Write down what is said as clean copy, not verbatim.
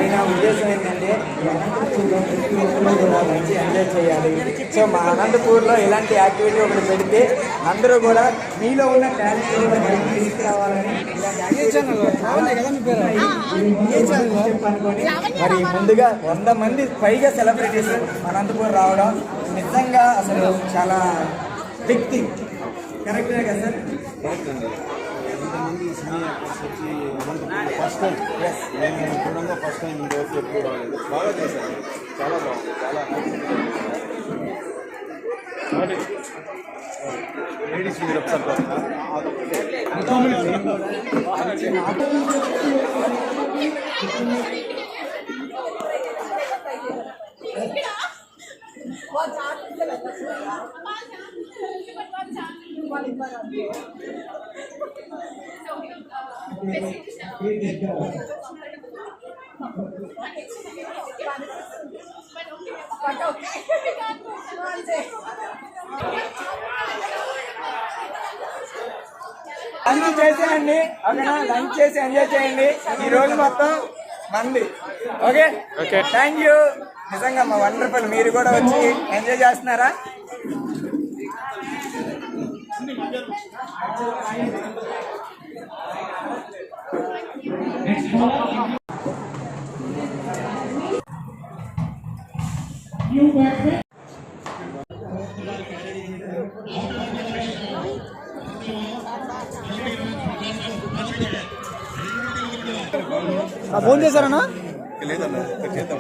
ఆయన ఉద్దేశం ఏంటంటే మంచి ఎంజాయ్ చేయాలి. సో మా అనంతపూర్లో ఇలాంటి యాక్టివిటీ ఒకటి పెడితే అందరూ కూడా మీలో ఉన్న టాలెంట్ కూడా బయటకు తీసుకురావాలని చెప్పనుకొని మరి ముందుగా 100 మంది పైగా సెలబ్రిటీస్ అనంతపూర్ రావడం నిజంగా అసలు చాలా బిగ్ థింగ్. కరెక్టే కదా సార్? ఫస్ట్ టైం నేను చూడంగా ఫస్ట్ టైం ఇంతవరకు ఎప్పుడు రాలేదు. బాగా చేశాను, చాలా బాగుంది. చాలా లేడీస్ మీరు ఒకసారి లంచ్ చేసేయండి, ఓకేనా? లంచ్ చేసి ఎంజాయ్ చేయండి. ఈ రోజు మొత్తం మంది. Okay, thank you. నిజంగా మా వండర్ఫుల్. మీరు కూడా వచ్చి ఎంజాయ్ చేస్తున్నారా? ఫోన్ చేశారన్నా? లేదన్నా, చేద్దాం.